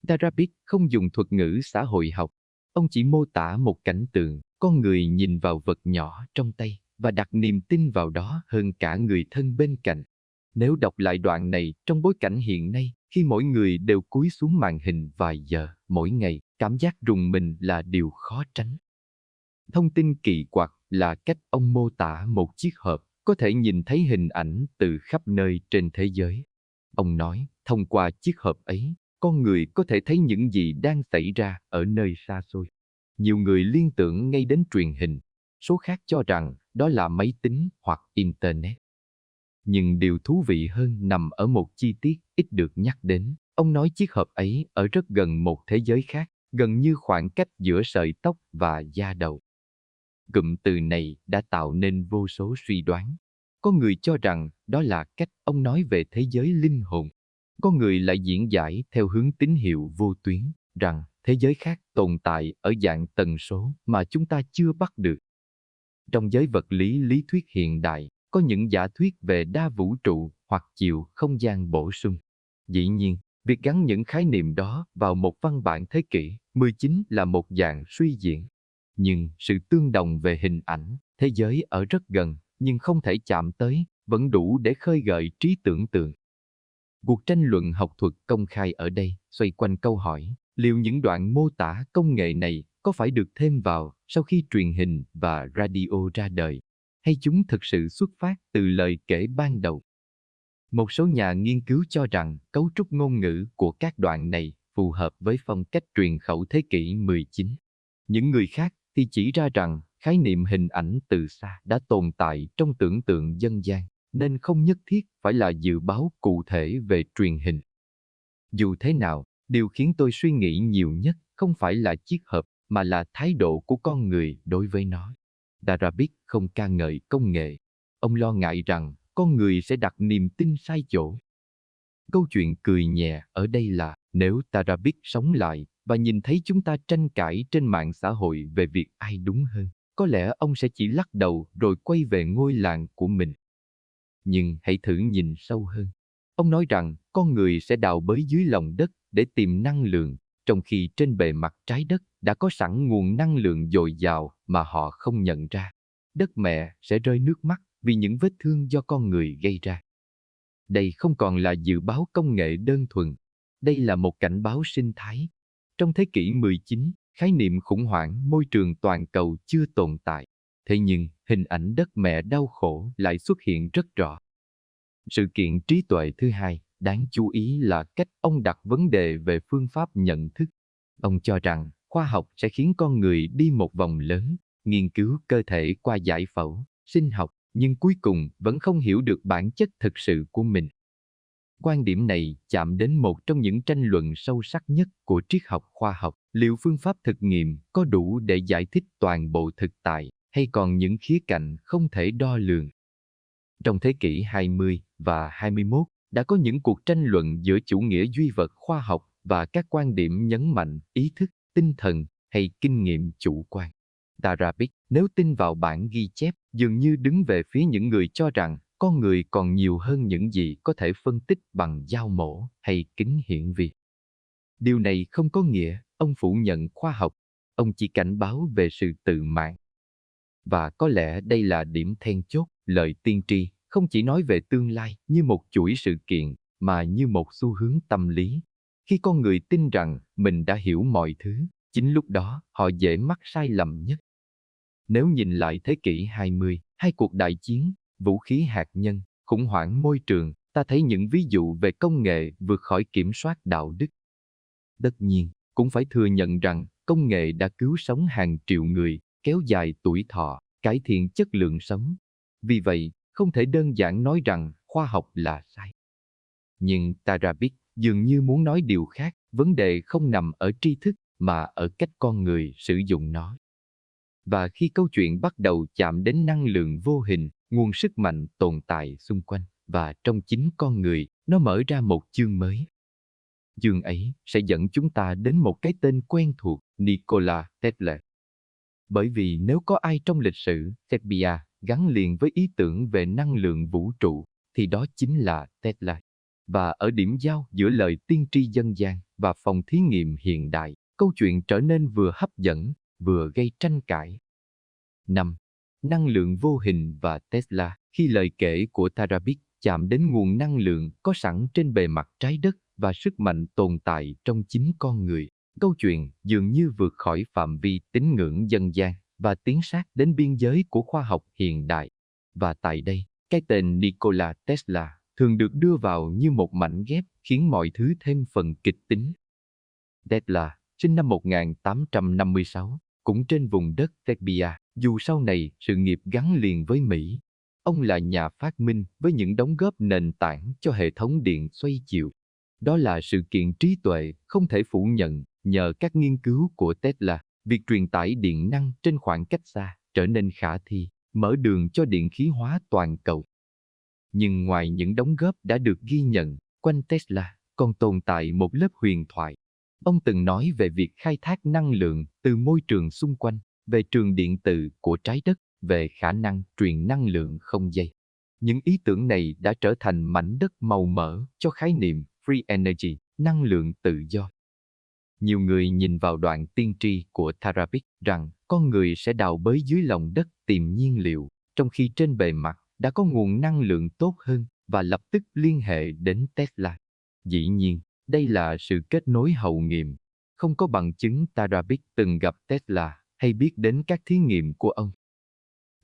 A: Tarabik không dùng thuật ngữ xã hội học, ông chỉ mô tả một cảnh tượng, con người nhìn vào vật nhỏ trong tay và đặt niềm tin vào đó hơn cả người thân bên cạnh. Nếu đọc lại đoạn này trong bối cảnh hiện nay, khi mỗi người đều cúi xuống màn hình vài giờ mỗi ngày, cảm giác rùng mình là điều khó tránh. Thông tin kỳ quặc là cách ông mô tả một chiếc hộp có thể nhìn thấy hình ảnh từ khắp nơi trên thế giới. Ông nói, thông qua chiếc hộp ấy, con người có thể thấy những gì đang xảy ra ở nơi xa xôi. Nhiều người liên tưởng ngay đến truyền hình, số khác cho rằng đó là máy tính hoặc Internet. Nhưng điều thú vị hơn nằm ở một chi tiết ít được nhắc đến. Ông nói chiếc hộp ấy ở rất gần một thế giới khác, gần như khoảng cách giữa sợi tóc và da đầu. Cụm từ này đã tạo nên vô số suy đoán. Có người cho rằng đó là cách ông nói về thế giới linh hồn. Có người lại diễn giải theo hướng tín hiệu vô tuyến, rằng thế giới khác tồn tại ở dạng tần số mà chúng ta chưa bắt được. Trong giới vật lý lý thuyết hiện đại, có những giả thuyết về đa vũ trụ hoặc chiều không gian bổ sung. Dĩ nhiên, việc gắn những khái niệm đó vào một văn bản thế kỷ 19 là một dạng suy diễn. Nhưng sự tương đồng về hình ảnh, thế giới ở rất gần, nhưng không thể chạm tới, vẫn đủ để khơi gợi trí tưởng tượng. Cuộc tranh luận học thuật công khai ở đây xoay quanh câu hỏi, liệu những đoạn mô tả công nghệ này có phải được thêm vào sau khi truyền hình và radio ra đời, hay chúng thực sự xuất phát từ lời kể ban đầu? Một số nhà nghiên cứu cho rằng cấu trúc ngôn ngữ của các đoạn này phù hợp với phong cách truyền khẩu thế kỷ 19. Những người khác thì chỉ ra rằng khái niệm hình ảnh từ xa đã tồn tại trong tưởng tượng dân gian, nên không nhất thiết phải là dự báo cụ thể về truyền hình. Dù thế nào, điều khiến tôi suy nghĩ nhiều nhất không phải là chiếc hộp, mà là thái độ của con người đối với nó. Tarabik không ca ngợi công nghệ. Ông lo ngại rằng con người sẽ đặt niềm tin sai chỗ. Câu chuyện cười nhẹ ở đây là, nếu Tarabik sống lại và nhìn thấy chúng ta tranh cãi trên mạng xã hội về việc ai đúng hơn, có lẽ ông sẽ chỉ lắc đầu rồi quay về ngôi làng của mình. Nhưng hãy thử nhìn sâu hơn. Ông nói rằng con người sẽ đào bới dưới lòng đất để tìm năng lượng, trong khi trên bề mặt trái đất đã có sẵn nguồn năng lượng dồi dào mà họ không nhận ra. Đất mẹ sẽ rơi nước mắt vì những vết thương do con người gây ra. Đây không còn là dự báo công nghệ đơn thuần. Đây là một cảnh báo sinh thái. Trong thế kỷ 19, khái niệm khủng hoảng môi trường toàn cầu chưa tồn tại. Thế nhưng, hình ảnh đất mẹ đau khổ lại xuất hiện rất rõ. Sự kiện trí tuệ thứ hai đáng chú ý là cách ông đặt vấn đề về phương pháp nhận thức. Ông cho rằng khoa học sẽ khiến con người đi một vòng lớn, nghiên cứu cơ thể qua giải phẫu, sinh học, nhưng cuối cùng vẫn không hiểu được bản chất thực sự của mình. Quan điểm này chạm đến một trong những tranh luận sâu sắc nhất của triết học khoa học. Liệu phương pháp thực nghiệm có đủ để giải thích toàn bộ thực tại, hay còn những khía cạnh không thể đo lường? Trong thế kỷ 20 và 21, đã có những cuộc tranh luận giữa chủ nghĩa duy vật khoa học và các quan điểm nhấn mạnh ý thức, tinh thần hay kinh nghiệm chủ quan. Tarapik, nếu tin vào bản ghi chép, dường như đứng về phía những người cho rằng con người còn nhiều hơn những gì có thể phân tích bằng dao mổ hay kính hiển vi. Điều này không có nghĩa ông phủ nhận khoa học, ông chỉ cảnh báo về sự tự mãn. Và có lẽ đây là điểm then chốt, lời tiên tri không chỉ nói về tương lai như một chuỗi sự kiện, mà như một xu hướng tâm lý. Khi con người tin rằng mình đã hiểu mọi thứ, chính lúc đó họ dễ mắc sai lầm nhất. Nếu nhìn lại thế kỷ 20, hai cuộc đại chiến, vũ khí hạt nhân, khủng hoảng môi trường, ta thấy những ví dụ về công nghệ vượt khỏi kiểm soát đạo đức. Tất nhiên, cũng phải thừa nhận rằng công nghệ đã cứu sống hàng triệu người, kéo dài tuổi thọ, cải thiện chất lượng sống. Vì vậy, không thể đơn giản nói rằng khoa học là sai. Nhưng Tarapik dường như muốn nói điều khác, vấn đề không nằm ở tri thức mà ở cách con người sử dụng nó. Và khi câu chuyện bắt đầu chạm đến năng lượng vô hình, nguồn sức mạnh tồn tại xung quanh và trong chính con người, nó mở ra một chương mới. Chương ấy sẽ dẫn chúng ta đến một cái tên quen thuộc, Nikola Tesla. Bởi vì nếu có ai trong lịch sử Tesla gắn liền với ý tưởng về năng lượng vũ trụ, thì đó chính là Tesla. Và ở điểm giao giữa lời tiên tri dân gian và phòng thí nghiệm hiện đại, câu chuyện trở nên vừa hấp dẫn, vừa gây tranh cãi. 5. Năng lượng vô hình và Tesla. Khi lời kể của Tarapik chạm đến nguồn năng lượng có sẵn trên bề mặt trái đất và sức mạnh tồn tại trong chính con người, câu chuyện dường như vượt khỏi phạm vi tín ngưỡng dân gian và tiến sát đến biên giới của khoa học hiện đại. Và tại đây, cái tên Nikola Tesla thường được đưa vào như một mảnh ghép khiến mọi thứ thêm phần kịch tính. Tesla, sinh năm 1856, cũng trên vùng đất Serbia, dù sau này sự nghiệp gắn liền với Mỹ. Ông là nhà phát minh với những đóng góp nền tảng cho hệ thống điện xoay chiều. Đó là sự kiện trí tuệ không thể phủ nhận. Nhờ các nghiên cứu của Tesla, việc truyền tải điện năng trên khoảng cách xa trở nên khả thi, mở đường cho điện khí hóa toàn cầu. Nhưng ngoài những đóng góp đã được ghi nhận, quanh Tesla còn tồn tại một lớp huyền thoại. Ông từng nói về việc khai thác năng lượng từ môi trường xung quanh, về trường điện tử của trái đất, về khả năng truyền năng lượng không dây. Những ý tưởng này đã trở thành mảnh đất màu mỡ cho khái niệm free energy, năng lượng tự do. Nhiều người nhìn vào đoạn tiên tri của Tarapik rằng con người sẽ đào bới dưới lòng đất tìm nhiên liệu, trong khi trên bề mặt đã có nguồn năng lượng tốt hơn, và lập tức liên hệ đến Tesla. Dĩ nhiên, đây là sự kết nối hậu nghiệm. Không có bằng chứng Tarapik từng gặp Tesla hay biết đến các thí nghiệm của ông.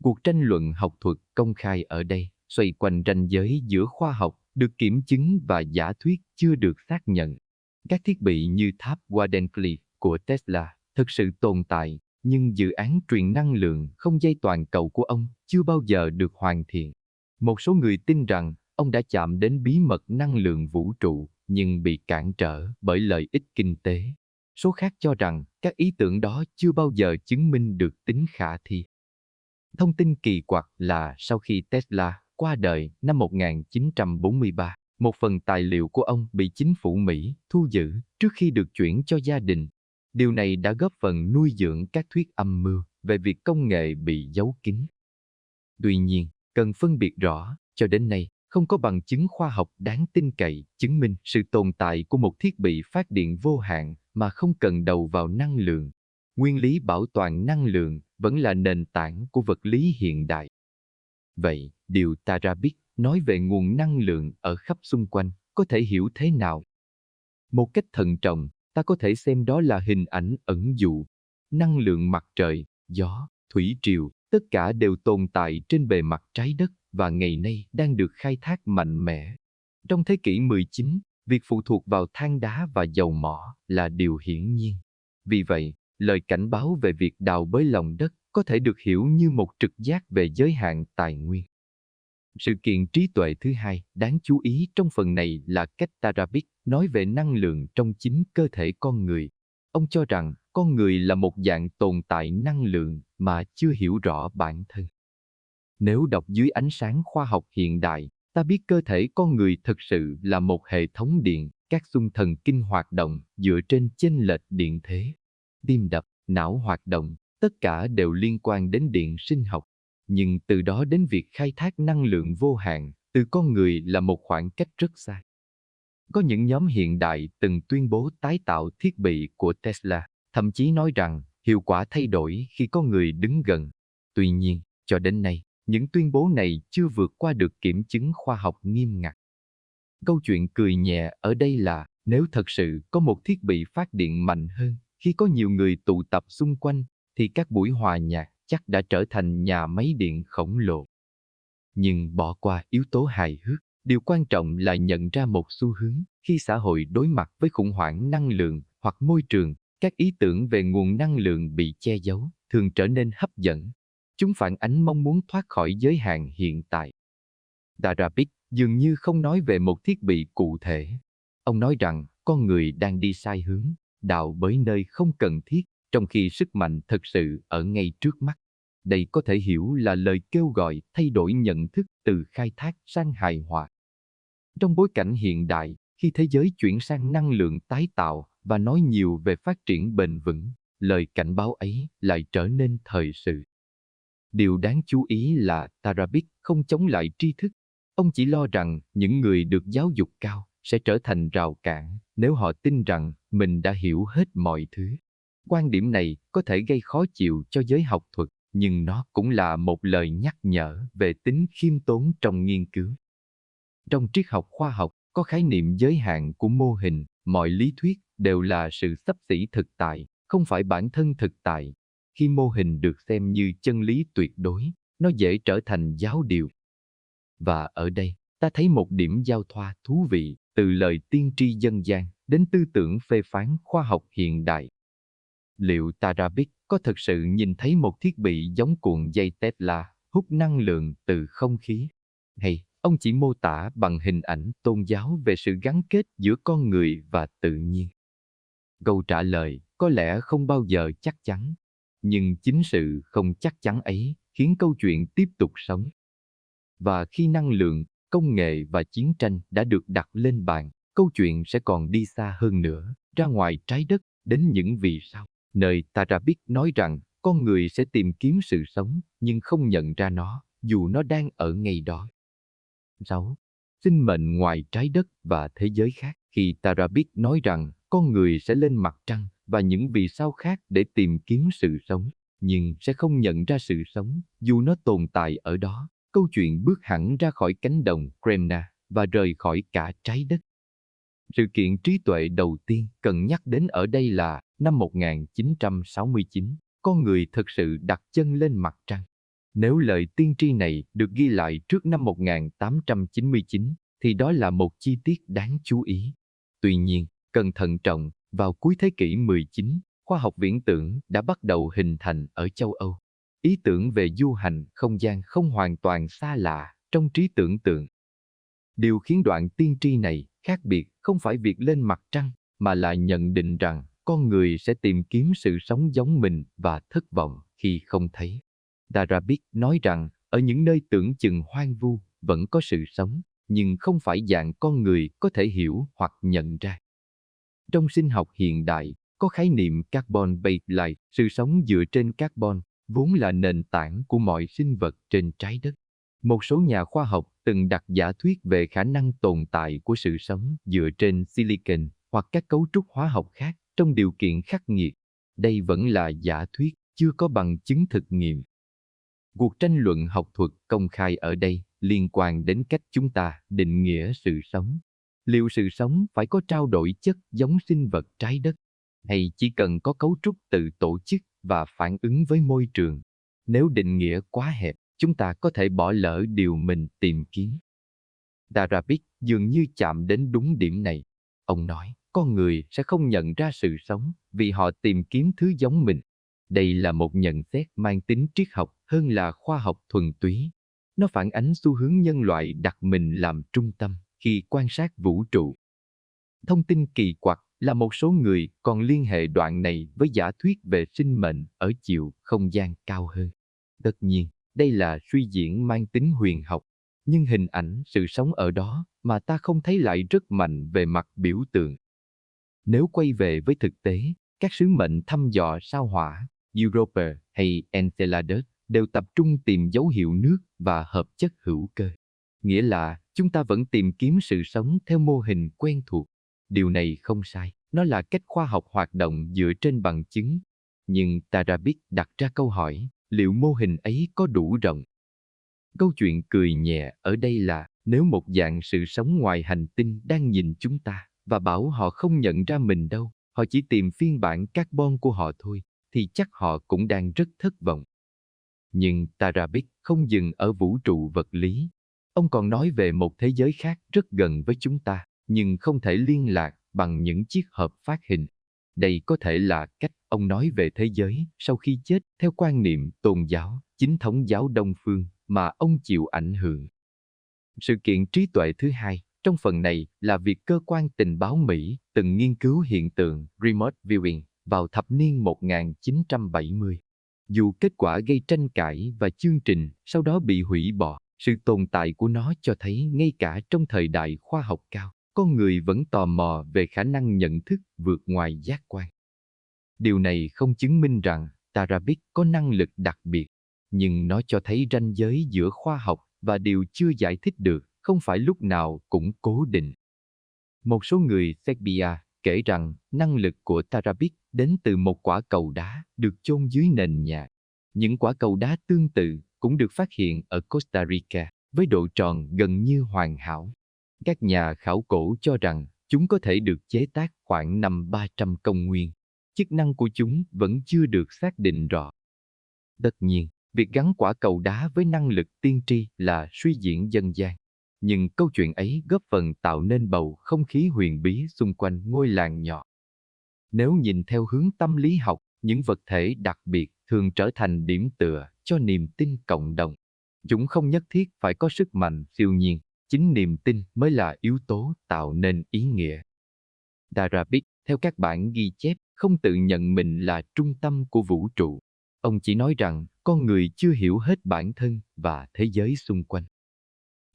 A: Cuộc tranh luận học thuật công khai ở đây xoay quanh ranh giới giữa khoa học được kiểm chứng và giả thuyết chưa được xác nhận. Các thiết bị như tháp Wardenclyffe của Tesla thực sự tồn tại, nhưng dự án truyền năng lượng không dây toàn cầu của ông chưa bao giờ được hoàn thiện. Một số người tin rằng ông đã chạm đến bí mật năng lượng vũ trụ nhưng bị cản trở bởi lợi ích kinh tế. Số khác cho rằng các ý tưởng đó chưa bao giờ chứng minh được tính khả thi. Thông tin kỳ quặc là sau khi Tesla qua đời năm 1943, một phần tài liệu của ông bị chính phủ Mỹ thu giữ trước khi được chuyển cho gia đình. Điều này đã góp phần nuôi dưỡng các thuyết âm mưu về việc công nghệ bị giấu kín. Tuy nhiên, cần phân biệt rõ, cho đến nay, không có bằng chứng khoa học đáng tin cậy chứng minh sự tồn tại của một thiết bị phát điện vô hạn mà không cần đầu vào năng lượng. Nguyên lý bảo toàn năng lượng vẫn là nền tảng của vật lý hiện đại. Vậy, điều Tarapik nói về nguồn năng lượng ở khắp xung quanh có thể hiểu thế nào? Một cách thận trọng, ta có thể xem đó là hình ảnh ẩn dụ. Năng lượng mặt trời, gió, thủy triều, tất cả đều tồn tại trên bề mặt trái đất và ngày nay đang được khai thác mạnh mẽ. Trong thế kỷ 19, việc phụ thuộc vào than đá và dầu mỏ là điều hiển nhiên. Vì vậy, lời cảnh báo về việc đào bới lòng đất có thể được hiểu như một trực giác về giới hạn tài nguyên. Sự kiện trí tuệ thứ hai đáng chú ý trong phần này là cách Tarabik nói về năng lượng trong chính cơ thể con người. Ông cho rằng con người là một dạng tồn tại năng lượng mà chưa hiểu rõ bản thân. Nếu đọc dưới ánh sáng khoa học hiện đại, ta biết cơ thể con người thực sự là một hệ thống điện, các xung thần kinh hoạt động dựa trên chênh lệch điện thế. Tim đập, não hoạt động, tất cả đều liên quan đến điện sinh học. Nhưng từ đó đến việc khai thác năng lượng vô hạn từ con người là một khoảng cách rất xa. Có những nhóm hiện đại từng tuyên bố tái tạo thiết bị của Tesla, thậm chí nói rằng hiệu quả thay đổi khi có người đứng gần. Tuy nhiên, cho đến nay, những tuyên bố này chưa vượt qua được kiểm chứng khoa học nghiêm ngặt. Câu chuyện cười nhẹ ở đây là nếu thật sự có một thiết bị phát điện mạnh hơn, khi có nhiều người tụ tập xung quanh, thì các buổi hòa nhạc chắc đã trở thành nhà máy điện khổng lồ. Nhưng bỏ qua yếu tố hài hước, điều quan trọng là nhận ra một xu hướng. Khi xã hội đối mặt với khủng hoảng năng lượng hoặc môi trường, các ý tưởng về nguồn năng lượng bị che giấu, thường trở nên hấp dẫn. Chúng phản ánh mong muốn thoát khỏi giới hạn hiện tại. Tarabik dường như không nói về một thiết bị cụ thể. Ông nói rằng con người đang đi sai hướng, đào bới nơi không cần thiết, trong khi sức mạnh thực sự ở ngay trước mắt. Đây có thể hiểu là lời kêu gọi thay đổi nhận thức từ khai thác sang hài hòa. Trong bối cảnh hiện đại, khi thế giới chuyển sang năng lượng tái tạo và nói nhiều về phát triển bền vững, lời cảnh báo ấy lại trở nên thời sự. Điều đáng chú ý là Tarabik không chống lại tri thức. Ông chỉ lo rằng những người được giáo dục cao sẽ trở thành rào cản nếu họ tin rằng mình đã hiểu hết mọi thứ. Quan điểm này có thể gây khó chịu cho giới học thuật, nhưng nó cũng là một lời nhắc nhở về tính khiêm tốn trong nghiên cứu. Trong triết học khoa học, có khái niệm giới hạn của mô hình, mọi lý thuyết đều là sự xấp xỉ thực tại, không phải bản thân thực tại. Khi mô hình được xem như chân lý tuyệt đối, nó dễ trở thành giáo điều. Và ở đây, ta thấy một điểm giao thoa thú vị, từ lời tiên tri dân gian đến tư tưởng phê phán khoa học hiện đại. Liệu Tarabik có thực sự nhìn thấy một thiết bị giống cuộn dây Tesla hút năng lượng từ không khí? Hay ông chỉ mô tả bằng hình ảnh tôn giáo về sự gắn kết giữa con người và tự nhiên? Câu trả lời có lẽ không bao giờ chắc chắn, nhưng chính sự không chắc chắn ấy khiến câu chuyện tiếp tục sống. Và khi năng lượng, công nghệ và chiến tranh đã được đặt lên bàn, câu chuyện sẽ còn đi xa hơn nữa, ra ngoài trái đất, đến những vì sao, nơi Tarabik nói rằng con người sẽ tìm kiếm sự sống nhưng không nhận ra nó, dù nó đang ở ngay đó. 6. Sinh mệnh ngoài trái đất và thế giới khác. Khi Tarabik nói rằng con người sẽ lên mặt trăng và những vì sao khác để tìm kiếm sự sống, nhưng sẽ không nhận ra sự sống dù nó tồn tại ở đó, câu chuyện bước hẳn ra khỏi cánh đồng Kremna và rời khỏi cả trái đất. Sự kiện trí tuệ đầu tiên cần nhắc đến ở đây là năm 1969, con người thực sự đặt chân lên mặt trăng. Nếu lời tiên tri này được ghi lại trước năm 1899, thì đó là một chi tiết đáng chú ý. Tuy nhiên, cần thận trọng, vào cuối thế kỷ 19, khoa học viễn tưởng đã bắt đầu hình thành ở châu Âu. Ý tưởng về du hành không gian không hoàn toàn xa lạ trong trí tưởng tượng. Điều khiến đoạn tiên tri này khác biệt không phải việc lên mặt trăng, mà là nhận định rằng con người sẽ tìm kiếm sự sống giống mình và thất vọng khi không thấy. Tarabik nói rằng ở những nơi tưởng chừng hoang vu vẫn có sự sống, nhưng không phải dạng con người có thể hiểu hoặc nhận ra. Trong sinh học hiện đại, có khái niệm carbon-based life, sự sống dựa trên carbon, vốn là nền tảng của mọi sinh vật trên trái đất. Một số nhà khoa học từng đặt giả thuyết về khả năng tồn tại của sự sống dựa trên silicon hoặc các cấu trúc hóa học khác trong điều kiện khắc nghiệt. Đây vẫn là giả thuyết, chưa có bằng chứng thực nghiệm. Cuộc tranh luận học thuật công khai ở đây liên quan đến cách chúng ta định nghĩa sự sống. Liệu sự sống phải có trao đổi chất giống sinh vật trái đất, hay chỉ cần có cấu trúc tự tổ chức và phản ứng với môi trường? Nếu định nghĩa quá hẹp, chúng ta có thể bỏ lỡ điều mình tìm kiếm. Darabit dường như chạm đến đúng điểm này. Ông nói, con người sẽ không nhận ra sự sống vì họ tìm kiếm thứ giống mình. Đây là một nhận xét mang tính triết học hơn là khoa học thuần túy. Nó phản ánh xu hướng nhân loại đặt mình làm trung tâm khi quan sát vũ trụ. Thông tin kỳ quặc là một số người còn liên hệ đoạn này với giả thuyết về sinh mệnh ở chiều không gian cao hơn. Tất nhiên, đây là suy diễn mang tính huyền học, nhưng hình ảnh sự sống ở đó mà ta không thấy lại rất mạnh về mặt biểu tượng. Nếu quay về với thực tế, các sứ mệnh thăm dò sao hỏa, Europa hay Enceladus đều tập trung tìm dấu hiệu nước và hợp chất hữu cơ. Nghĩa là chúng ta vẫn tìm kiếm sự sống theo mô hình quen thuộc. Điều này không sai, nó là cách khoa học hoạt động dựa trên bằng chứng. Nhưng Tarabit đặt ra câu hỏi, liệu mô hình ấy có đủ rộng? Câu chuyện cười nhẹ ở đây là, nếu một dạng sự sống ngoài hành tinh đang nhìn chúng ta và bảo họ không nhận ra mình đâu, họ chỉ tìm phiên bản carbon của họ thôi, thì chắc họ cũng đang rất thất vọng. Nhưng Tarabit không dừng ở vũ trụ vật lý. Ông còn nói về một thế giới khác rất gần với chúng ta, nhưng không thể liên lạc bằng những chiếc hộp phát hình. Đây có thể là cách ông nói về thế giới sau khi chết theo quan niệm tôn giáo, chính thống giáo Đông phương mà ông chịu ảnh hưởng. Sự kiện trí tuệ thứ hai trong phần này là việc cơ quan tình báo Mỹ từng nghiên cứu hiện tượng remote viewing vào thập niên 1970. Dù kết quả gây tranh cãi và chương trình sau đó bị hủy bỏ, sự tồn tại của nó cho thấy ngay cả trong thời đại khoa học cao, con người vẫn tò mò về khả năng nhận thức vượt ngoài giác quan. Điều này không chứng minh rằng Tarabit có năng lực đặc biệt, nhưng nó cho thấy ranh giới giữa khoa học và điều chưa giải thích được không phải lúc nào cũng cố định. Một số người Serbia kể rằng năng lực của Tarabit đến từ một quả cầu đá được chôn dưới nền nhà. Những quả cầu đá tương tự cũng được phát hiện ở Costa Rica với độ tròn gần như hoàn hảo. Các nhà khảo cổ cho rằng chúng có thể được chế tác khoảng năm 300 công nguyên. Chức năng của chúng vẫn chưa được xác định rõ. Tất nhiên, việc gắn quả cầu đá với năng lực tiên tri là suy diễn dân gian. Nhưng câu chuyện ấy góp phần tạo nên bầu không khí huyền bí xung quanh ngôi làng nhỏ. Nếu nhìn theo hướng tâm lý học, những vật thể đặc biệt thường trở thành điểm tựa cho niềm tin cộng đồng. Chúng không nhất thiết phải có sức mạnh siêu nhiên, chính niềm tin mới là yếu tố tạo nên ý nghĩa. Darabit, theo các bản ghi chép, không tự nhận mình là trung tâm của vũ trụ. Ông chỉ nói rằng con người chưa hiểu hết bản thân và thế giới xung quanh.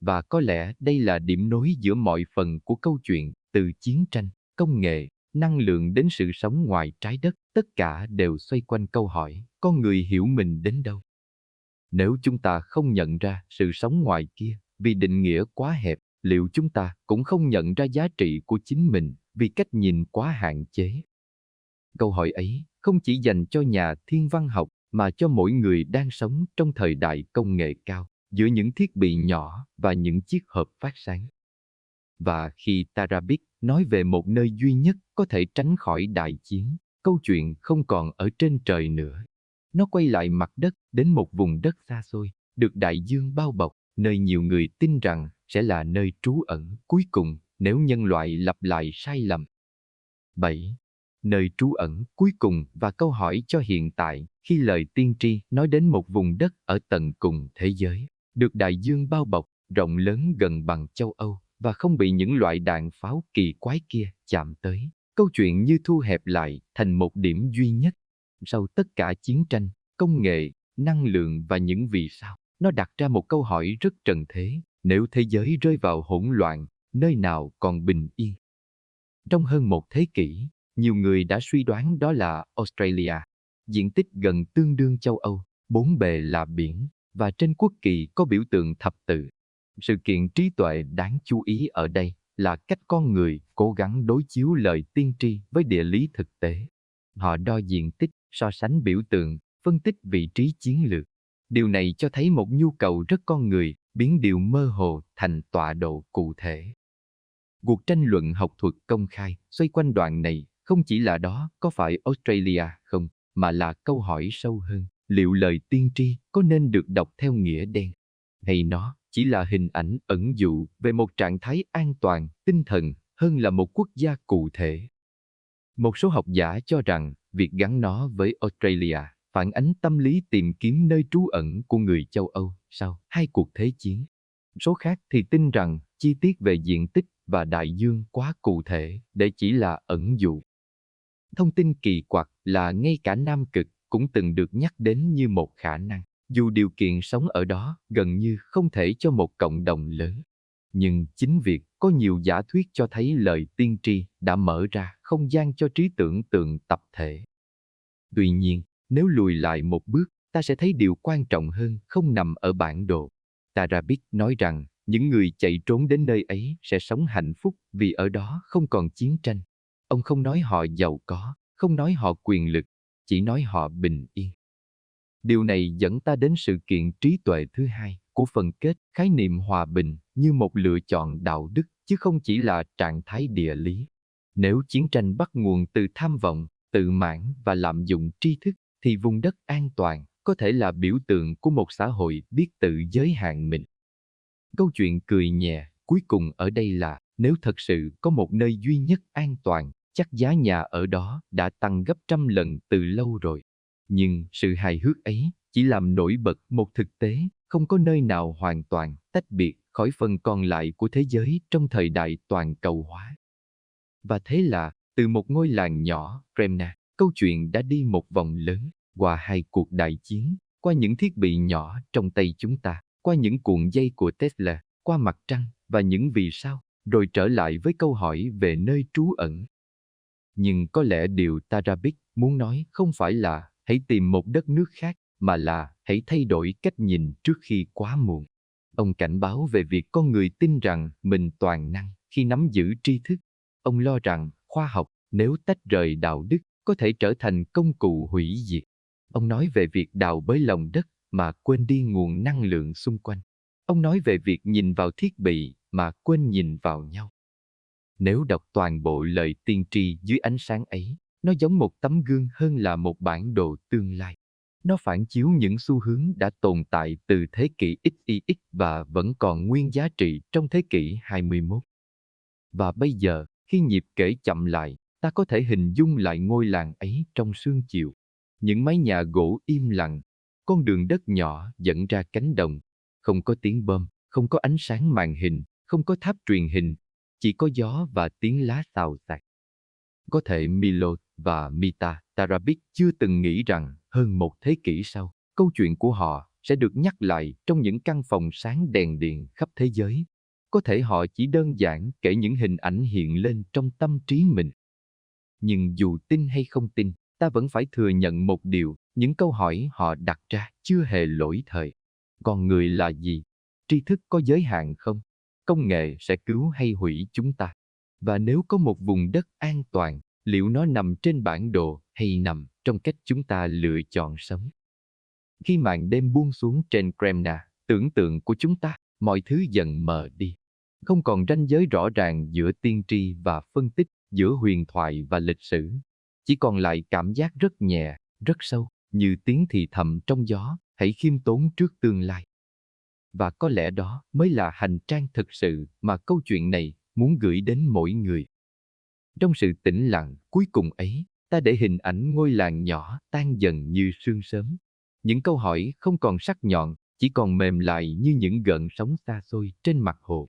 A: Và có lẽ đây là điểm nối giữa mọi phần của câu chuyện, từ chiến tranh, công nghệ, năng lượng đến sự sống ngoài trái đất, tất cả đều xoay quanh câu hỏi, con người hiểu mình đến đâu? Nếu chúng ta không nhận ra sự sống ngoài kia vì định nghĩa quá hẹp, liệu chúng ta cũng không nhận ra giá trị của chính mình vì cách nhìn quá hạn chế? Câu hỏi ấy không chỉ dành cho nhà thiên văn học mà cho mỗi người đang sống trong thời đại công nghệ cao, giữa những thiết bị nhỏ và những chiếc hộp phát sáng. Và khi Tarabit nói về một nơi duy nhất có thể tránh khỏi đại chiến, câu chuyện không còn ở trên trời nữa. Nó quay lại mặt đất, đến một vùng đất xa xôi, được đại dương bao bọc, nơi nhiều người tin rằng sẽ là nơi trú ẩn cuối cùng nếu nhân loại lặp lại sai lầm. 7. Nơi trú ẩn cuối cùng và câu hỏi cho hiện tại khi lời tiên tri nói đến một vùng đất ở tận cùng thế giới, được đại dương bao bọc, rộng lớn gần bằng châu Âu và không bị những loại đạn pháo kỳ quái kia chạm tới. Câu chuyện như thu hẹp lại thành một điểm duy nhất. Sau tất cả chiến tranh, công nghệ, năng lượng và những vì sao, nó đặt ra một câu hỏi rất trần thế. Nếu thế giới rơi vào hỗn loạn, nơi nào còn bình yên? Trong hơn một thế kỷ, nhiều người đã suy đoán đó là Australia. Diện tích gần tương đương châu Âu, bốn bề là biển, và trên quốc kỳ có biểu tượng thập tự. Sự kiện trí tuệ đáng chú ý ở đây là cách con người cố gắng đối chiếu lời tiên tri với địa lý thực tế. Họ đo diện tích, so sánh biểu tượng, phân tích vị trí chiến lược. Điều này cho thấy một nhu cầu rất con người, biến điều mơ hồ thành tọa độ cụ thể. Cuộc tranh luận học thuật công khai xoay quanh đoạn này không chỉ là đó có phải Australia không, mà là câu hỏi sâu hơn. liệu lời tiên tri có nên được đọc theo nghĩa đen, hay nó chỉ là hình ảnh ẩn dụ về một trạng thái an toàn, tinh thần hơn là một quốc gia cụ thể. Một số học giả cho rằng việc gắn nó với Australia phản ánh tâm lý tìm kiếm nơi trú ẩn của người châu Âu sau hai cuộc thế chiến. Số khác thì tin rằng chi tiết về diện tích và đại dương quá cụ thể để chỉ là ẩn dụ. Thông tin kỳ quặc là ngay cả Nam Cực cũng từng được nhắc đến như một khả năng, dù điều kiện sống ở đó gần như không thể cho một cộng đồng lớn. Nhưng chính việc có nhiều giả thuyết cho thấy lời tiên tri đã mở ra không gian cho trí tưởng tượng tập thể. Tuy nhiên, nếu lùi lại một bước, ta sẽ thấy điều quan trọng hơn không nằm ở bản đồ. Tarabik nói rằng những người chạy trốn đến nơi ấy sẽ sống hạnh phúc vì ở đó không còn chiến tranh. Ông không nói họ giàu có, không nói họ quyền lực, chỉ nói họ bình yên. Điều này dẫn ta đến sự kiện trí tuệ thứ hai của phần kết, khái niệm hòa bình như một lựa chọn đạo đức chứ không chỉ là trạng thái địa lý. Nếu chiến tranh bắt nguồn từ tham vọng, tự mãn và lạm dụng tri thức, thì vùng đất an toàn có thể là biểu tượng của một xã hội biết tự giới hạn mình. Câu chuyện cười nhẹ cuối cùng ở đây là nếu thật sự có một nơi duy nhất an toàn, chắc giá nhà ở đó đã tăng gấp trăm lần từ lâu rồi. Nhưng sự hài hước ấy chỉ làm nổi bật một thực tế, không có nơi nào hoàn toàn tách biệt khỏi phần còn lại của thế giới trong thời đại toàn cầu hóa. Và thế là, từ một ngôi làng nhỏ, Kremna, câu chuyện đã đi một vòng lớn, qua hai cuộc đại chiến, qua những thiết bị nhỏ trong tay chúng ta, qua những cuộn dây của Tesla, qua mặt trăng và những vì sao, rồi trở lại với câu hỏi về nơi trú ẩn. Nhưng có lẽ điều Tarabik muốn nói không phải là hãy tìm một đất nước khác, mà là hãy thay đổi cách nhìn trước khi quá muộn. Ông cảnh báo về việc con người tin rằng mình toàn năng khi nắm giữ tri thức. Ông lo rằng khoa học, nếu tách rời đạo đức, có thể trở thành công cụ hủy diệt. Ông nói về việc đào bới lòng đất mà quên đi nguồn năng lượng xung quanh. Ông nói về việc nhìn vào thiết bị mà quên nhìn vào nhau. Nếu đọc toàn bộ lời tiên tri dưới ánh sáng ấy, nó giống một tấm gương hơn là một bản đồ tương lai. Nó phản chiếu những xu hướng đã tồn tại từ thế kỷ XIX và vẫn còn nguyên giá trị trong thế kỷ 21. Và bây giờ, khi nhịp kể chậm lại, ta có thể hình dung lại ngôi làng ấy trong sương chiều. Những mái nhà gỗ im lặng, con đường đất nhỏ dẫn ra cánh đồng, không có tiếng bom, không có ánh sáng màn hình, không có tháp truyền hình, chỉ có gió và tiếng lá xào xạc. Có thể Milo và Mita Tarabik chưa từng nghĩ rằng hơn một thế kỷ sau, câu chuyện của họ sẽ được nhắc lại trong những căn phòng sáng đèn điện khắp thế giới. Có thể họ chỉ đơn giản kể những hình ảnh hiện lên trong tâm trí mình. Nhưng dù tin hay không tin, ta vẫn phải thừa nhận một điều, những câu hỏi họ đặt ra chưa hề lỗi thời. Con người là gì? Tri thức có giới hạn không? Công nghệ sẽ cứu hay hủy chúng ta? Và nếu có một vùng đất an toàn, liệu nó nằm trên bản đồ hay nằm trong cách chúng ta lựa chọn sống? Khi màn đêm buông xuống trên Kremna, tưởng tượng của chúng ta, mọi thứ dần mờ đi. Không còn ranh giới rõ ràng giữa tiên tri và phân tích, giữa huyền thoại và lịch sử. Chỉ còn lại cảm giác rất nhẹ, rất sâu, như tiếng thì thầm trong gió, hãy khiêm tốn trước tương lai. Và có lẽ đó mới là hành trang thực sự mà câu chuyện này muốn gửi đến mỗi người. Trong sự tĩnh lặng cuối cùng ấy, ta để hình ảnh ngôi làng nhỏ tan dần như sương sớm. Những câu hỏi không còn sắc nhọn, chỉ còn mềm lại như những gợn sóng xa xôi trên mặt hồ.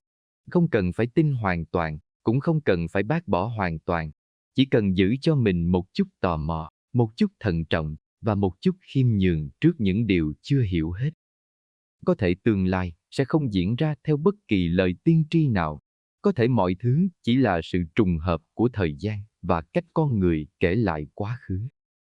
A: Không cần phải tin hoàn toàn, cũng không cần phải bác bỏ hoàn toàn. Chỉ cần giữ cho mình một chút tò mò, một chút thận trọng và một chút khiêm nhường trước những điều chưa hiểu hết. Có thể tương lai sẽ không diễn ra theo bất kỳ lời tiên tri nào. Có thể mọi thứ chỉ là sự trùng hợp của thời gian và cách con người kể lại quá khứ.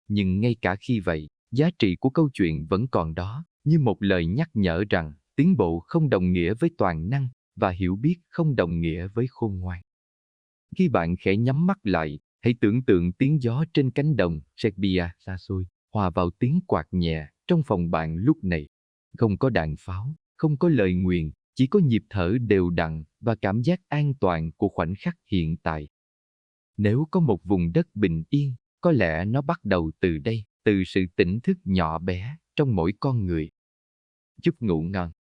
A: Nhưng ngay cả khi vậy, giá trị của câu chuyện vẫn còn đó, như một lời nhắc nhở rằng tiến bộ không đồng nghĩa với toàn năng và hiểu biết không đồng nghĩa với khôn ngoan. Khi bạn khẽ nhắm mắt lại, hãy tưởng tượng tiếng gió trên cánh đồng Serbia xa xôi, hòa vào tiếng quạt nhẹ trong phòng bạn lúc này. Không có đạn pháo, không có lời nguyền, chỉ có nhịp thở đều đặn và cảm giác an toàn của khoảnh khắc hiện tại. Nếu có một vùng đất bình yên, có lẽ nó bắt đầu từ đây, từ sự tỉnh thức nhỏ bé trong mỗi con người. Chúc ngủ ngon.